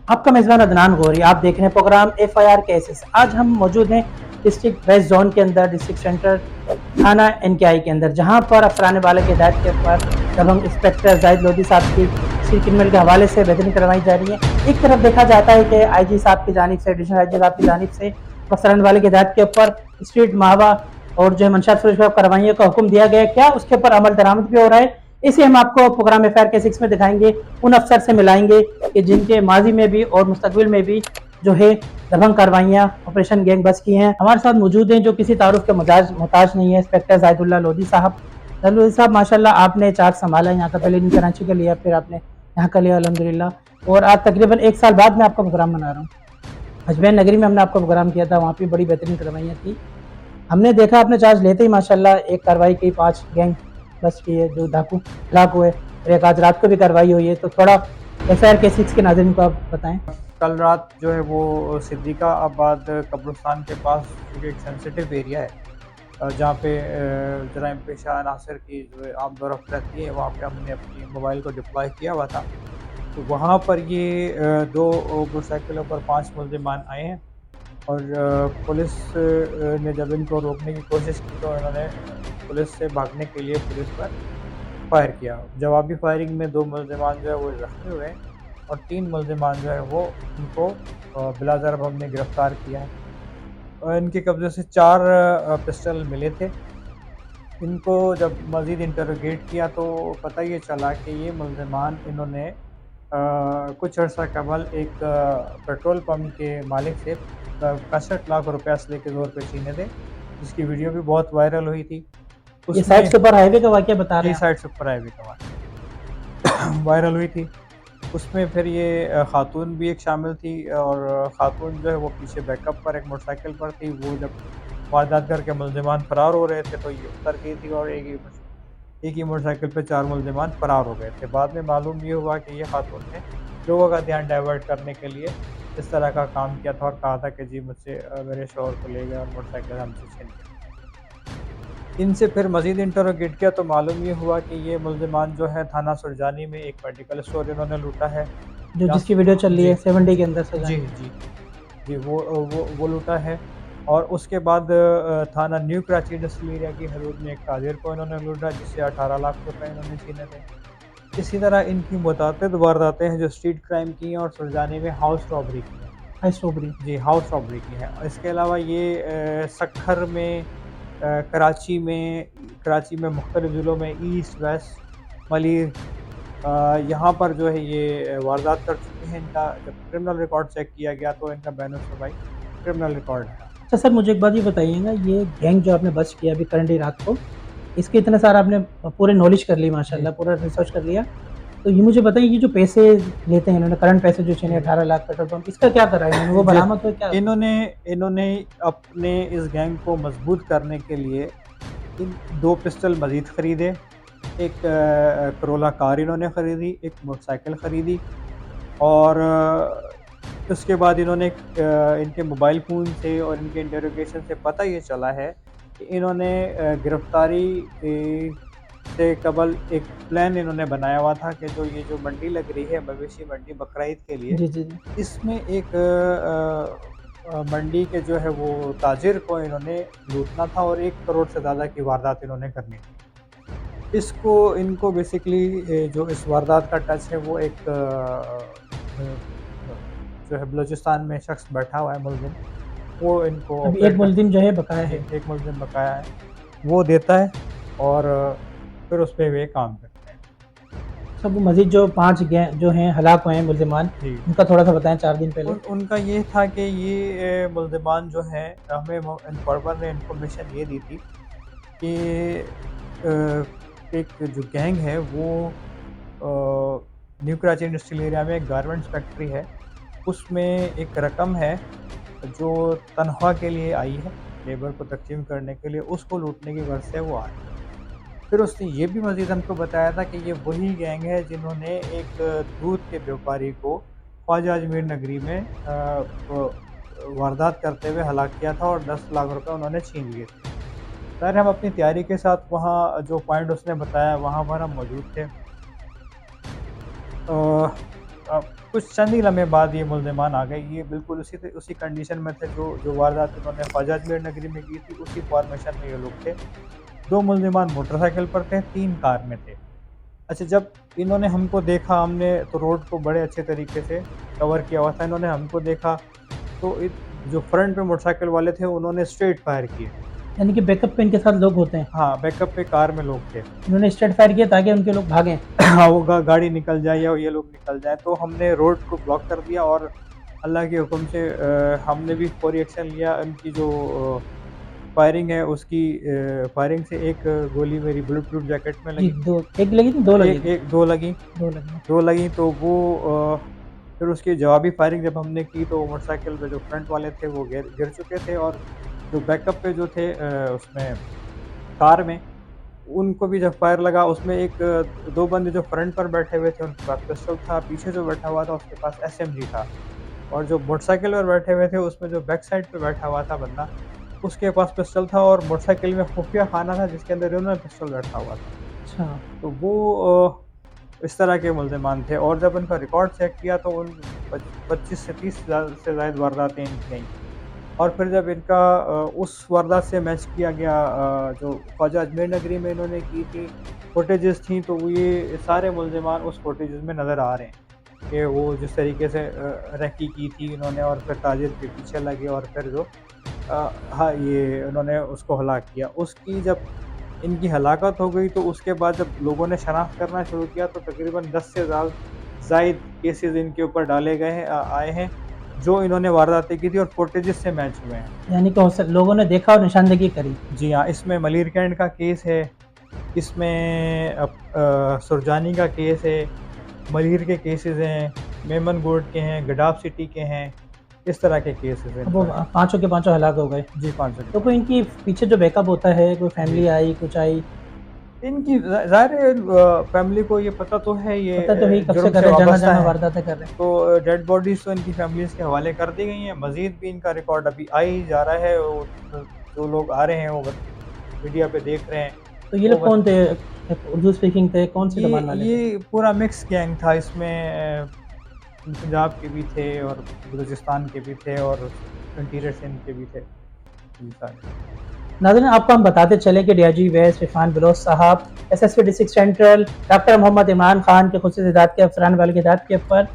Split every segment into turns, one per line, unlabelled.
आपका मेज़बान अदनान गौरी। आप देख रहे हैं प्रोग्राम FIR केसेस। आज हम मौजूद हैं डिस्ट्रिक्ट वेस्ट जोन के अंदर, डिस्ट्रिक्ट सेंटर थाना NKI के अंदर, जहां पर अफसरान बाला की हिदायत के ऊपर दबंग इंस्पेक्टर जाहिद लोधी साहब की स्ट्रीट क्रिमिनल के हवाले से बेहतरीन करवाई जा रही है। एक तरफ देखा जाता है कि IG साहब की जानिब से, एडिशनल IG साहब की जानिब से अफसरान वाले की हिदायत के ऊपर स्ट्रीट माहवा और जो है मंशात करवाइयों का हुक्म दिया गया, क्या उसके ऊपर अमल दरामद भी हो रहा है। इसे हम आपको प्रोग्राम FIR के 6 में दिखाएंगे, उन अफसर से मिलाएंगे कि जिनके माजी में भी और मुस्तकबिल में भी जो है दबंग कार्रवाइयाँ ऑपरेशन गैंग बस की हैं। हमारे साथ मौजूद हैं जो किसी तारुफ के मोहताज नहीं है, इंस्पेक्टर जाहिदुल्लाह लोधी साहब। लोधी साहब, माशाल्लाह आपने चार्ज संभाला यहाँ का, पहले कराची का लिया, फिर आपने यहाँ का लिया अल्हम्दुलिल्लाह। और आज तकरीबन 1 साल बाद मैं आपका प्रोग्राम बना रहा हूँ। अजमेर नगरी में हमने आपका प्रोग्राम किया था, वहाँ पे बड़ी बेहतरीन कार्रवाइयाँ थी। हमने देखा आपने चार्ज लेते ही माशाल्लाह एक कार्रवाई की, 5 गैंग बस की है जो डाकू हलाक हुए, और एक आज रात को भी कार्रवाई हुई है। तो थोड़ा FIR के 6 के नाज़रीन को आप बताएं।
कल रात जो है वो सिद्दीका आबाद कब्रिस्तान के पास, चूँकि एक सेंसिटिव एरिया है जहाँ पे जराइम पेशा अनासर की जो है आम दौरफ्त रहती है, वहाँ पे हमने अपनी मोबाइल को डिप्लॉय किया हुआ था। तो वहाँ पर ये 2 मोटरसाइकिलों पर 5 मुल्ज़िमान आए हैं और पुलिस ने जब इनको रोकने की कोशिश की तो इन्होंने पुलिस से भागने के लिए पुलिस पर फायर किया। जवाबी फायरिंग में 2 मुल्ज़िमान जो है वो ज़ख्मी हुए हैं और 3 मुल्ज़िमान जो है वो उनको बिलाज़रब हमने गिरफ़्तार किया है। इनके कब्ज़े से 4 पिस्टल मिले थे। इनको जब मज़ीद इंटरोगेट किया तो पता ये चला कि ये मुल्ज़िमान इन्होंने कुछ अर्सा कबल एक पेट्रोल पंप के मालिक से 65 लाख रुपए असले के तौर पे छीने थे, जिसकी वीडियो भी बहुत वायरल हुई थी।
ये साइड
उसमें
सुपर हाईवे का वाक़या बता रहे
ये
हैं आप?
साइड सुपर हाईवे का वायरल हुई थी। उसमें फिर ये खातून भी एक शामिल थी और खातून जो है वो पीछे बैकअप पर एक मोटरसाइकिल पर थी। वो जब वारदात करके मुल्ज़िमान फ़रार हो रहे थे तो ये उतर गई थी और एक ही मोटरसाइकिल पे 4 मुल्ज़िमान फ़रार हो गए थे। बाद में मालूम ये हुआ कि ये खातून ने लोगों का ध्यान डाइवर्ट करने के लिए इस तरह का काम किया था और कहा था कि जी मुझसे मेरे शौहर को ले गए और मोटरसाइकिल हमसे छीन लिया। इनसे फिर मज़ीद इंटरोगेट किया तो मालूम ये हुआ कि ये मुल्ज़िमान जो है थाना सुरजानी में एक मेडिकल स्टोर इन्होंने लूटा है।
जो
जहाँ
जिसकी वीडियो चल रही
जी,
है 7 डे के अंदर
जी,
सजानी है।
जी। जी, वो लूटा है और उसके बाद थाना न्यू कराची इंडस्ट्रियल एरिया की हदूद में एक ताजिर को इन्होंने लूटा जिससे 18 लाख रुपए इन्होंने छीने थे। इसी तरह इनकी मुतअद्दिद वारदातें हैं जो स्ट्रीट क्राइम की हैं और सुरजानी में हाउस रॉबरी की हैं।
High strawberry.
जी, हाउस रॉबरी की हैं। इसके अलावा ये सक्खर में, कराची में मुख्तलिफ़ ज़िलों में ईस्ट, वेस्ट, मलीर यहाँ पर जो है ये वारदात कर चुके हैं। इनका जब क्रिमिनल रिकॉर्ड चेक किया गया तो इनका बैन-ए-सुरबाई क्रिमिनल रिकॉर्ड है।
अच्छा सर, मुझे एक बात ये बताइएगा, ये गैंग जो आपने बस्ट किया अभी करंटली रात को, इसके इतना सारा आपने पूरे नॉलेज कर ली
जी,
माशाल्लाह, पूरा रिसर्च कर लिया। तो ये मुझे बताइए, ये जो पैसे लेते हैं इन्होंने, करंट पैसे जो छीने
जी।
18 लाख पेट्रोल पंप, इसका क्या करा है इन्होंने? वो
जी,
बरामद हुए क्या?
इन्होंने इन्होंने अपने इस गैंग को मज़बूत करने के लिए इन 2 पिस्टल मज़ीद खरीदे, एक करोला कार इन्होंने खरीदी, एक मोटरसाइकिल खरीदी और उसके बाद इन्होंने इनके मोबाइल फ़ोन से और इनके इंटरोगेशन से पता ये चला है कि इन्होंने गिरफ़्तारी से कबल एक प्लान इन्होंने बनाया हुआ था कि जो ये जो मंडी लग रही है, मवेशी मंडी बकरा ईद के लिए,
जी, जी, जी।
इसमें एक मंडी के जो है वो ताजिर को इन्होंने लूटना था और 1 करोड़ से ज़्यादा की वारदात इन्होंने करनी थी। इसको इनको बेसिकली जो इस वारदात का टच है वो एक जो है बलूचिस्तान में शख्स बैठा हुआ है मुल्ज़िम, वो इनको
अभी एक
ऑपरेट कर
मुल्ज़िम जो है बकाया
जी,
है।
एक मुल्ज़िम बकाया है, वो देता है और फिर उसपे वे काम करते हैं।
सब मज़ीद जो 5 गै जो हैं हलाक हुए हैं मुल्ज़िमान,
जी।
उनका थोड़ा-सा बताएँ 4 दिन पहले।
उनका ये था कि ये मुल्ज़िमान जो हैं हमें इन्फॉर्मर ने इन्फॉर्मेशन ये दी थी कि एक जो गैंग है वो न्यू कराची इंडस्ट्रियल एरिया में एक गारमेंट्स फैक्ट्री है, उसमें एक रकम है जो तनख्वाह के लिए आई है, लेबर को तक़सीम करने के लिए, उसको लूटने की गर्ज़ से वो आए। फिर उसने ये भी मज़ीद हमको बताया था कि ये वही गैंग है जिन्होंने एक दूध के व्यापारी को ख्वाजा अजमीर नगरी में वारदात करते हुए हलाक किया था और 10 लाख रुपए उन्होंने छीन लिए थे। ख़ैर हम अपनी तैयारी के साथ वहाँ जो पॉइंट उसने बताया वहाँ पर हम मौजूद थे। कुछ चंद ही लम्हे बाद ये मुल्ज़िमान आ गए। ये बिल्कुल उसी कंडीशन में थे जो वारदात इन्होंने ख्वाजा अजमेर नगरी में की थी, उसी फॉर्मेशन में ये लोग थे। 2 मुल्ज़िमान मोटरसाइकिल पर थे, 3 कार में थे। अच्छा, जब इन्होंने हमको देखा, हमने तो रोड को बड़े अच्छे तरीके से कवर किया हुआ था, इन्होंने हमको देखा तो जो फ्रंट पे मोटरसाइकिल वाले थे उन्होंने स्ट्रेट फायर किए।
यानी कि बैकअप पे इनके साथ लोग होते हैं।
हाँ, बैकअप पे कार में लोग थे।
इन्होंने स्ट्रेट फायर किया ताकि उनके लोग भागें।
हाँ, वो गाड़ी निकल जाए या ये लोग निकल जाएँ, तो हमने रोड को ब्लॉक कर दिया और अल्लाह के हुक्म से हमने भी फौरी एक्शन लिया। उनकी जो फायरिंग है उसकी फायरिंग से एक गोली मेरी बुलेट प्रूफ जैकेट में
जी,
लगी।
2 1 लगी थी, 2 लगी थी?
एक 2 लगी,
2 लगी।
2 लगी तो वो फिर उसकी जवाबी फायरिंग जब हमने की तो मोटरसाइकिल पे जो फ्रंट वाले थे वो गिर चुके थे और जो बैकअप पे जो थे उसमें कार में, उनको भी जब फायर लगा उसमें 2 बंदे जो फ्रंट पर बैठे हुए थे उनके पास पिस्टल था, पीछे जो बैठा हुआ था उसके पास एसएमजी था और जो मोटरसाइकिल पर बैठे हुए थे उसमें जो बैक साइड पे बैठा हुआ था बंदा, उसके पास पिस्टल था और मोटरसाइकिल में खुफिया खाना था जिसके अंदर इन्होंने पिस्टल बैठा हुआ था।
अच्छा।
तो वो इस तरह के मुल्ज़िमान थे और जब उनका रिकॉर्ड चेक किया तो उन 25 से 30 से ज़ायद वारदातें इनकी गईं और फिर जब इनका उस वारदात से मैच किया गया जो ख्वाजा अजमेर नगरी में इन्होंने की थी फुटेजेस थी, तो वो ये सारे मुल्ज़िमान उस फुटेजेस में नज़र आ रहे हैं कि वो जिस तरीके से रेकी की थी इन्होंने और फिर ताजिर के पीछे लगे और फिर जो हाँ, ये उन्होंने उसको हलाक किया। उसकी जब इनकी हलाकत हो गई तो उसके बाद जब लोगों ने शनाख्त करना शुरू किया तो तकरीबन 10 से ज़ायद केसेस इनके ऊपर डाले गए हैं आए हैं जो इन्होंने वारदातें की थी और फुटेजेस से मैच हुए हैं।
यानी कि लोगों ने देखा और निशानदेही करी।
जी हाँ, इसमें मलीर कैंट का केस है, इसमें सुरजानी का केस है, मलीर के केसेस हैं, मेमन गोड के हैं, गडाफ सिटी के हैं, इस तरह के केसेस हैं।
वो पाँचों के पाँचों हलाक हो गए।
जी, 5
तो कोई इनकी पीछे जो बैकअप होता है, कोई फैमिली आई, कुछ आई?
इनकी ज़ाहिर है फैमिली को ये पता तो है ये
पता तो है कब से
जुर्म
कर
से
रहे हैं,
वाबस्ता
जहाँ-जहाँ
है।
वारदातें कर रहे हैं।
तो डेड बॉडीज़ तो इनकी फैमिलीज़ के हवाले कर दी गई हैं। मज़ीद भी इनका रिकॉर्ड अभी आ ही जा रहा है। वो जो लोग आ रहे हैं वो मीडिया पे देख रहे हैं।
तो ये लोग कौन थे? उर्दू स्पीकिंग थे? कौन सी ज़बान वाले थे?
ये पूरा मिक्स गैंग था। इसमें पंजाब के भी थे और बलूचिस्तान के भी थे और इंटीरियर सिंध के भी थे। जी, सारे।
नाज़रीन, आपको हम बताते चले कि डीआईजी वेस्ट इरफान बलोच साहब, SSP district central doctor Mohammad Imran Khan के खुसूसी हिदायत के अफसरान वाले की हिदायत के ऊपर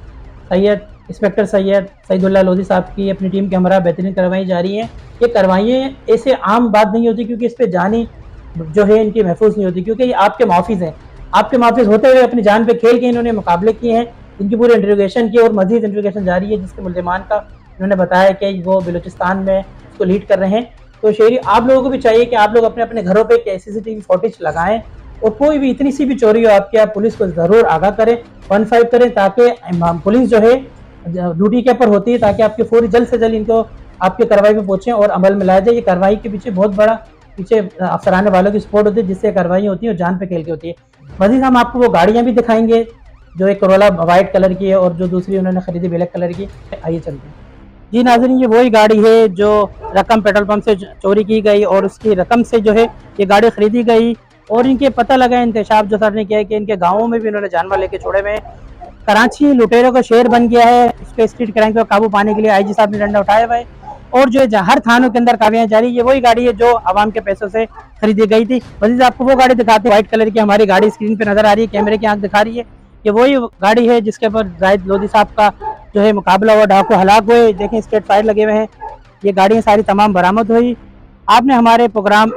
इंस्पेक्टर सैयद सईदुल्लाह लोधी साहब की अपनी टीम के हमरा बेहतरीन कार्रवाई जारी है। ये कार्रवाइयाँ ऐसे आम बात नहीं होती क्योंकि इस पर जानी जो है इनकी महफूज नहीं होती, क्योंकि ये आपके मुहाफिज हैं। आपके मुहाफिज होते हुए अपनी जान पे खेल के इन्होंने मुकाबले किए हैं, इनकी पूरी इंट्रोगेशन की और मजीद इंट्रोगेशन जारी है, जिसके मुल्ज़िमान का इन्होंने बताया कि वो बलूचिस्तान में उसको लीड कर रहे हैं। तो शहरी आप लोगों को भी चाहिए कि आप लोग अपने अपने घरों पे CCTV फुटेज लगाएं और कोई भी इतनी सी भी चोरी हो आपके, आप पुलिस को ज़रूर आगाह करें, 15 करें, ताकि पुलिस जो है ड्यूटी के ऊपर होती है, ताकि आपके फौरी जल्द से जल्द इनको आपके कार्रवाई पे पहुँचें और अमल में लाया जाए। ये कार्रवाई के पीछे बहुत बड़ा अफसरान वालों की सपोर्ट होती है, जिससे कार्रवाई होती है और जान पे खेल के होती है। मजीद हम आपको वो गाड़ियाँ भी दिखाएंगे जो एक करोला वाइट कलर की है और जो दूसरी उन्होंने खरीदी ब्लैक कलर की। आइए चलते हैं। जी नाज़रीन, ये वही गाड़ी है जो रकम पेट्रोल पंप से चोरी की गई और उसकी रकम से जो है ये गाड़ी खरीदी गई और इनके पता लगा इंतशाफ जो सर ने किया है कि इनके गाँवों में भी उन्होंने जानवर लेके छोड़े हुए। कराची लुटेरों का शहर बन गया है, उसके स्ट्रीट क्राइम पर काबू पाने के लिए IG साहब ने डंडा उठाया हुआ है और जो है हर थानों के अंदर कार्रवाई जारी। ये वही गाड़ी है जो आवाम के पैसों से खरीदी गई थी। मजीद आपको वो गाड़ी दिखाते हैं, व्हाइट कलर की हमारी गाड़ी स्क्रीन पे नजर आ रही है, कैमरे की आंख दिखा रही है। ये वही गाड़ी है जिसके ऊपर जाहिद लोधी साहब का जो है मुकाबला हुआ, डाकू हलाक हुए। देखें स्ट्रेट फायर लगे हुए हैं। ये गाड़ियाँ सारी तमाम बरामद हुई। आपने हमारे प्रोग्राम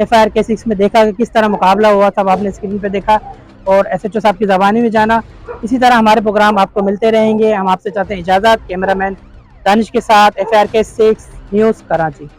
FIR के 6 में देखा कि किस तरह मुकाबला हुआ, सब आपने स्क्रीन पे देखा और SHO साहब की ज़बानी में जाना। इसी तरह हमारे प्रोग्राम आपको मिलते रहेंगे। हम आपसे चाहते हैं इजाज़त। कैमरामैन दानिश के साथ FIR के 6 न्यूज़ कराची।